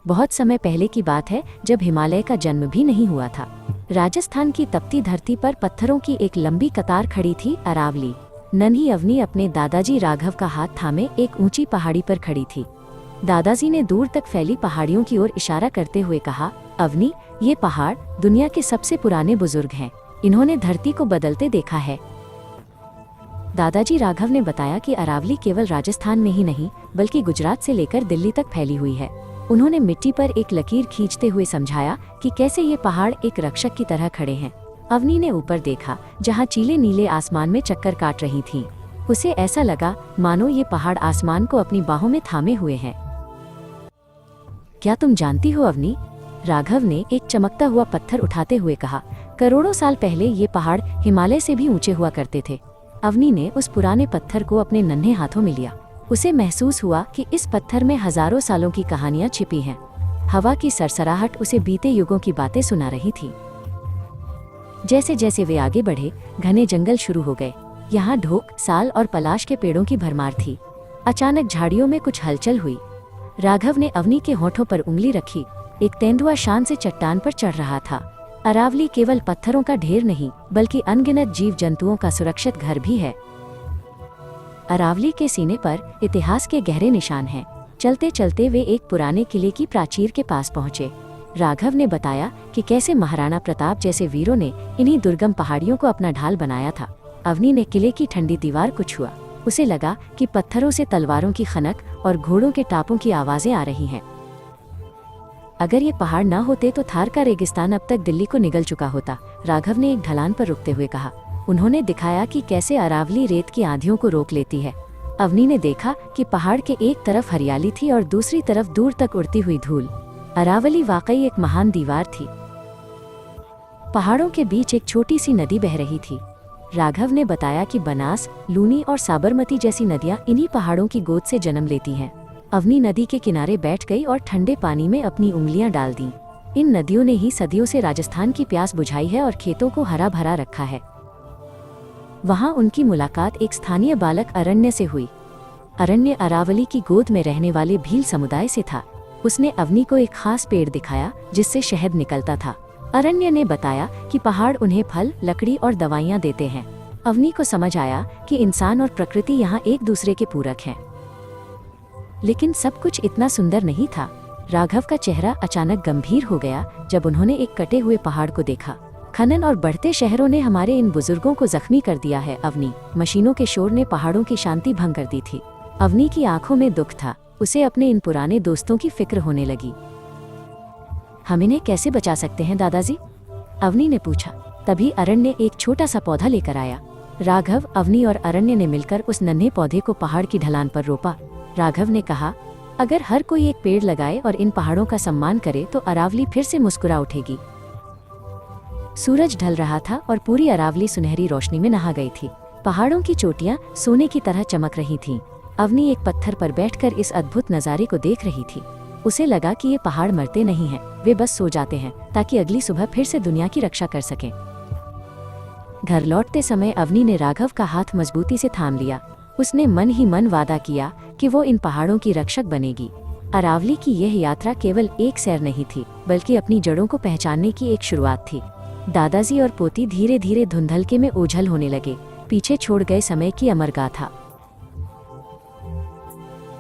बहुत समय पहले की बात है, जब हिमालय का जन्म भी नहीं हुआ था। राजस्थान की तपती धरती पर पत्थरों की एक लंबी कतार खड़ी थी। अरावली। नन्ही अवनी अपने दादाजी राघव का हाथ थामे एक ऊंची पहाड़ी पर खड़ी थी। दादाजी ने दूर तक फैली पहाड़ियों की ओर इशारा करते हुए कहा, अवनी, ये पहाड़ दुनिया के सबसे पुराने बुजुर्ग हैं। इन्होंने धरती को बदलते देखा है। दादाजी राघव ने बताया कि अरावली केवल राजस्थान में ही नहीं, बल्कि गुजरात से लेकर दिल्ली तक फैली हुई है। उन्होंने मिट्टी पर एक लकीर खींचते हुए समझाया कि कैसे ये पहाड़ एक रक्षक की तरह खड़े हैं। अवनी ने ऊपर देखा, जहाँ चीले नीले आसमान में चक्कर काट रही थीं। उसे ऐसा लगा मानो ये पहाड़ आसमान को अपनी बाहों में थामे हुए हैं। क्या तुम जानती हो अवनी? राघव ने एक चमकता हुआ पत्थर उठाते हुए कहा, करोड़ों साल पहले ये पहाड़ हिमालय से भी ऊंचे हुआ करते थे। अवनी ने उस पुराने पत्थर को अपने नन्हे हाथों में लिया। उसे महसूस हुआ कि इस पत्थर में हजारों सालों की कहानियां छिपी हैं। हवा की सरसराहट उसे बीते युगों की बातें सुना रही थी। जैसे जैसे वे आगे बढ़े, घने जंगल शुरू हो गए। यहाँ ढोक, साल और पलाश के पेड़ों की भरमार थी। अचानक झाड़ियों में कुछ हलचल हुई। राघव ने अवनी के होठों पर उंगली रखी। एक तेंदुआ शान से चट्टान पर चढ़ रहा था। अरावली केवल पत्थरों का ढेर नहीं, बल्कि अनगिनत जीव जंतुओं का सुरक्षित घर भी है। अरावली के सीने पर इतिहास के गहरे निशान हैं। चलते चलते वे एक पुराने किले की प्राचीर के पास पहुंचे। राघव ने बताया कि कैसे महाराणा प्रताप जैसे वीरों ने इन्हीं दुर्गम पहाड़ियों को अपना ढाल बनाया था। अवनी ने किले की ठंडी दीवार को छुआ। उसे लगा कि पत्थरों से तलवारों की खनक और घोड़ों के टापों की आवाजें आ रही हैं। अगर ये पहाड़ न होते तो थार का रेगिस्तान अब तक दिल्ली को निगल चुका होता, राघव ने एक ढलान पर रुकते हुए कहा। उन्होंने दिखाया कि कैसे अरावली रेत की आंधियों को रोक लेती है। अवनी ने देखा कि पहाड़ के एक तरफ हरियाली थी और दूसरी तरफ दूर तक उड़ती हुई धूल। अरावली वाकई एक महान दीवार थी। पहाड़ों के बीच एक छोटी सी नदी बह रही थी। राघव ने बताया कि बनास, लूनी और साबरमती जैसी नदियां इन्हीं पहाड़ों की गोद से जन्म लेती हैं। अवनी नदी के किनारे बैठ गई और ठंडे पानी में अपनी उंगलियां डाल दी। इन नदियों ने ही सदियों से राजस्थान की प्यास बुझाई है और खेतों को हरा भरा रखा है। वहां उनकी मुलाकात एक स्थानीय बालक अरण्य से हुई। अरण्य अरावली की गोद में रहने वाले भील समुदाय से था। उसने अवनी को एक खास पेड़ दिखाया जिससे शहद निकलता था। अरण्य ने बताया कि पहाड़ उन्हें फल, लकड़ी और दवाइयाँ देते हैं। अवनी को समझ आया कि इंसान और प्रकृति यहाँ एक दूसरे के पूरक हैं। लेकिन सब कुछ इतना सुंदर नहीं था। राघव का चेहरा अचानक गंभीर हो गया जब उन्होंने एक कटे हुए पहाड़ को देखा। खनन और बढ़ते शहरों ने हमारे इन बुजुर्गों को जख्मी कर दिया है अवनी। मशीनों के शोर ने पहाड़ों की शांति भंग कर दी थी। अवनी की आंखों में दुख था। उसे अपने इन पुराने दोस्तों की फिक्र होने लगी। हम इन्हें कैसे बचा सकते हैं दादाजी? अवनी ने पूछा। तभी अरण्य एक छोटा सा पौधा लेकर आया। राघव, अवनी और अरण्य ने मिलकर उस नन्हे पौधे को पहाड़ की ढलान पर रोपा। राघव ने कहा, अगर हर कोई एक पेड़ लगाए और इन पहाड़ों का सम्मान करे तो अरावली फिर से मुस्कुरा उठेगी। सूरज ढल रहा था और पूरी अरावली सुनहरी रोशनी में नहा गई थी। पहाड़ों की चोटियां सोने की तरह चमक रही थीं। अवनी एक पत्थर पर बैठकर इस अद्भुत नज़ारे को देख रही थी। उसे लगा कि ये पहाड़ मरते नहीं हैं, वे बस सो जाते हैं ताकि अगली सुबह फिर से दुनिया की रक्षा कर सकें। घर लौटते समय अवनी ने राघव का हाथ मजबूती से थाम लिया। उसने मन ही मन वादा किया कि वो इन पहाड़ों की रक्षक बनेगी। अरावली की यह यात्रा केवल एक सैर नहीं थी, बल्कि अपनी जड़ों को पहचानने की एक शुरुआत थी। दादाजी और पोती धीरे धीरे धुंधलके में ओझल होने लगे, पीछे छोड़ गए समय की अमर गाथा।